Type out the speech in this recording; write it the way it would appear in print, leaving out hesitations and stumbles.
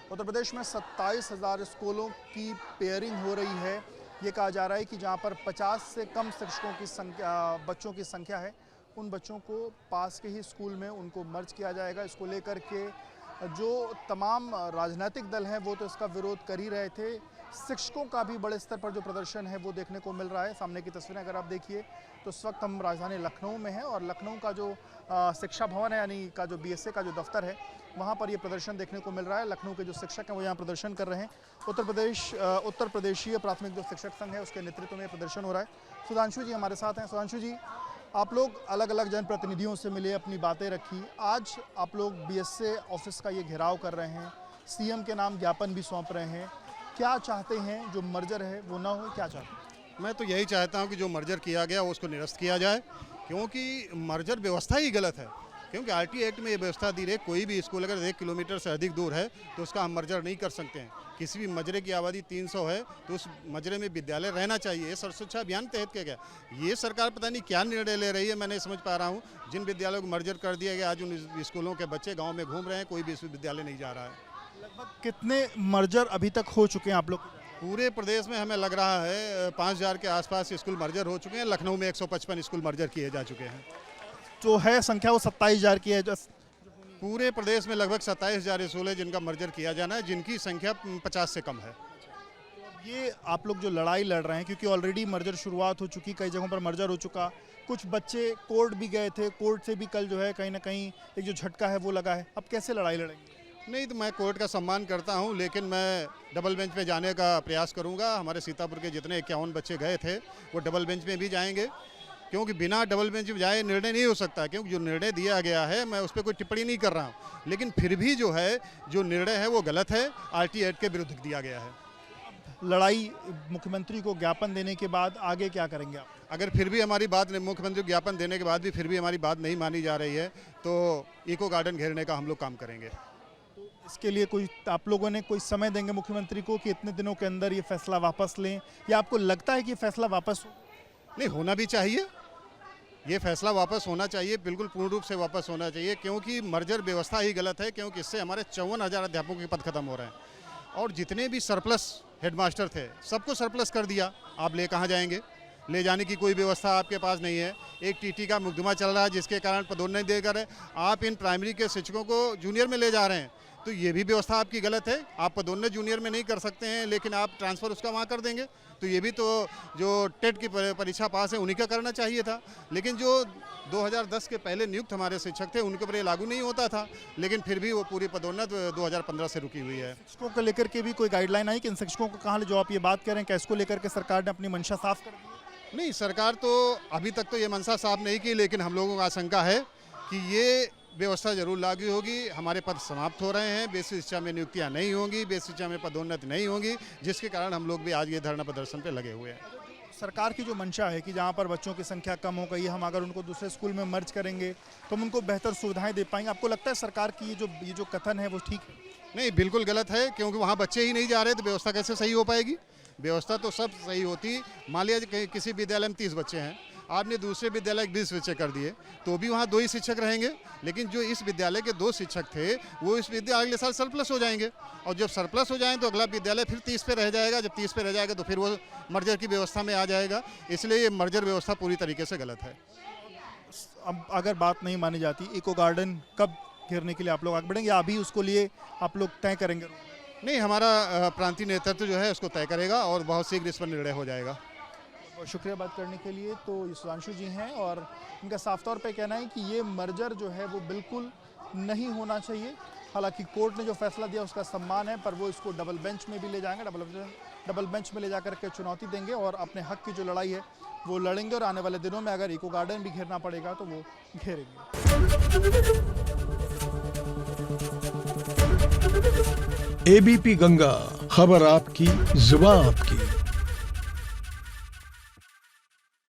उत्तर प्रदेश में 27,000 स्कूलों की पेयरिंग हो रही है। ये कहा जा रहा है कि जहाँ पर 50 से कम शिक्षकों की संख्या बच्चों की संख्या है, उन बच्चों को पास के ही स्कूल में उनको मर्ज किया जाएगा। इसको लेकर के जो तमाम राजनीतिक दल हैं वो तो इसका विरोध कर ही रहे थे। शिक्षकों का भी बड़े स्तर पर जो प्रदर्शन है वो देखने को मिल रहा है। सामने की तस्वीरें अगर आप देखिए तो इस वक्त हम राजधानी लखनऊ में हैं और लखनऊ का जो शिक्षा भवन है यानी का जो बीएसए का जो दफ्तर है वहाँ पर ये प्रदर्शन देखने को मिल रहा है। लखनऊ के जो शिक्षक हैं वो यहाँ प्रदर्शन कर रहे हैं। उत्तर प्रदेशीय प्राथमिक जो शिक्षक संघ है उसके नेतृत्व में प्रदर्शन हो रहा है। सुधांशु जी हमारे साथ हैं। सुधांशु जी, आप लोग अलग अलग जनप्रतिनिधियों से मिले, अपनी बातें रखी। आज आप लोग बीएसए ऑफिस का ये घेराव कर रहे हैं, सीएम के नाम ज्ञापन भी सौंप रहे हैं। क्या चाहते हैं? जो मर्जर है वो ना हो, क्या चाहते हैं? मैं तो यही चाहता हूं कि जो मर्जर किया गया उसको निरस्त किया जाए, क्योंकि मर्जर व्यवस्था ही गलत है। क्योंकि आरटी एक्ट में ये व्यवस्था दी रही, कोई भी स्कूल अगर 1 किलोमीटर से अधिक दूर है तो उसका हम मर्जर नहीं कर सकते हैं। किसी भी मजरे की आबादी 300 है तो उस मजरे में विद्यालय रहना चाहिए। ये सर्व शिक्षा अभियान तहत किया गया। ये सरकार पता नहीं क्या निर्णय ले रही है, मैं नहीं समझ पा रहा हूँ। जिन विद्यालयों को मर्जर कर दिया गया, आज उन स्कूलों के बच्चे गाँव में घूम रहे हैं, कोई भी विश्वविद्यालय नहीं जा रहा है। लगभग कितने मर्जर अभी तक हो चुके हैं आप लोग? पूरे प्रदेश में हमें लग रहा है 5,000 के आसपास स्कूल मर्जर हो चुके हैं। लखनऊ में 155 स्कूल मर्जर किए जा चुके हैं। जो है संख्या वो 27,000 की है। पूरे प्रदेश में लगभग 27,000 स्कूल है जिनका मर्जर किया जाना है, जिनकी संख्या 50 से कम है। ये आप लोग जो लड़ाई लड़ रहे हैं, क्योंकि ऑलरेडी मर्जर शुरुआत हो चुकी, कई जगहों पर मर्जर हो चुका, कुछ बच्चे कोर्ट भी गए थे, कोर्ट से भी कल जो है कहीं ना कहीं एक जो झटका है वो लगा है। अब कैसे लड़ाई लड़ेंगे? नहीं तो मैं कोर्ट का सम्मान करता हूं, लेकिन मैं डबल बेंच पे जाने का प्रयास करूंगा। हमारे सीतापुर के जितने 51 बच्चे गए थे वो डबल बेंच में भी जाएंगे, क्योंकि बिना डबल बेंच में जाए निर्णय नहीं हो सकता। क्योंकि जो निर्णय दिया गया है मैं उस पर कोई टिप्पणी नहीं कर रहा हूँ, लेकिन फिर भी जो है जो निर्णय है वो गलत है, आरटी एक्ट के विरुद्ध दिया गया है। लड़ाई मुख्यमंत्री को ज्ञापन देने के बाद आगे क्या करेंगे आप? अगर फिर भी हमारी बात, मुख्यमंत्री को ज्ञापन देने के बाद भी फिर भी हमारी बात नहीं मानी जा रही है तो इको गार्डन घेरने का हम लोग काम करेंगे। इसके लिए कोई आप लोगों ने कोई समय देंगे मुख्यमंत्री को कि इतने दिनों के अंदर ये फैसला वापस लें, या आपको लगता है कि ये फैसला वापस हो? नहीं, होना भी चाहिए। ये फैसला वापस होना चाहिए, बिल्कुल पूर्ण रूप से वापस होना चाहिए, क्योंकि मर्जर व्यवस्था ही गलत है। क्योंकि इससे हमारे 54,000 अध्यापकों के पद खत्म हो रहे हैं और जितने भी सरप्लस हेडमास्टर थे सबको सरप्लस कर दिया। आप ले कहाँ जाएंगे? ले जाने की कोई व्यवस्था आपके पास नहीं है। एक टीटी का मुकदमा चल रहा है जिसके कारण पदोन्नति देकर आप इन प्राइमरी के शिक्षकों को जूनियर में ले जा रहे हैं, तो ये भी व्यवस्था आपकी गलत है। आप पदोन्नति जूनियर में नहीं कर सकते हैं, लेकिन आप ट्रांसफ़र उसका वहाँ कर देंगे, तो ये भी तो जो टेट की परीक्षा पास है उन्हीं का करना चाहिए था। लेकिन जो 2010 के पहले नियुक्त हमारे शिक्षक थे उनके ऊपर ये लागू नहीं होता था, लेकिन फिर भी वो पूरी पदोन्नति 2015 से रुकी हुई है। शिक्षकों को लेकर के भी कोई गाइडलाइन आई कि इन शिक्षकों को कहाँ, जो आप ये बात कर रहे हैं, क्या इसको लेकर के सरकार ने अपनी मंशा साफ कर दी? नहीं, सरकार तो अभी तक तो ये मंशा साफ नहीं की, लेकिन हम लोगों का आशंका है कि ये व्यवस्था जरूर लागू होगी। हमारे पद समाप्त हो रहे हैं, बेसिक शिक्षा में नियुक्तियां नहीं होंगी, बेसिक शिक्षा में पदोन्नति नहीं होगी, जिसके कारण हम लोग भी आज ये धरना प्रदर्शन पे लगे हुए हैं। सरकार की जो मंशा है कि जहाँ पर बच्चों की संख्या कम हो गई, हम अगर उनको दूसरे स्कूल में मर्ज करेंगे तो हम उनको बेहतर सुविधाएं दे पाएंगे, आपको लगता है सरकार की ये जो कथन है वो ठीक है? नहीं, बिल्कुल गलत है, क्योंकि वहाँ बच्चे ही नहीं जा रहे तो व्यवस्था कैसे सही हो पाएगी? व्यवस्था तो सब सही होती। मान लिया किसी विद्यालय में 30 बच्चे हैं, आपने दूसरे विद्यालय 20 बच्चे कर दिए तो भी वहाँ 2 ही शिक्षक रहेंगे, लेकिन जो इस विद्यालय के 2 शिक्षक थे वो इस विद्यालय अगले साल सरप्लस हो जाएंगे, और जब सरप्लस हो जाएंगे तो अगला विद्यालय फिर 30 पे रह जाएगा। जब 30 पे रह जाएगा तो फिर वो मर्जर की व्यवस्था में आ जाएगा। इसलिए ये मर्जर व्यवस्था पूरी तरीके से गलत है। अब अगर बात नहीं मानी जाती, इको गार्डन कब घेरने के लिए आप लोग आगे बढ़ेंगे या अभी उसको लिए आप लोग तय करेंगे? नहीं, हमारा प्रांतीय नेतृत्व जो है उसको तय करेगा और बहुत शीघ्र इस पर निर्णय हो जाएगा। और शुक्रिया बात करने के लिए। तो ये सुधांशु जी हैं और इनका साफ तौर पे कहना है कि ये मर्जर जो है वो बिल्कुल नहीं होना चाहिए। हालांकि कोर्ट ने जो फैसला दिया उसका सम्मान है, पर वो इसको डबल बेंच में भी ले जाएंगे, डबल बेंच में ले जाकर के चुनौती देंगे और अपने हक की जो लड़ाई है वो लड़ेंगे। और आने वाले दिनों में अगर इको गार्डन भी घेरना पड़ेगा तो वो घेरेंगे। एबीपी गंगा, खबर आपकी, जुबान आपकी।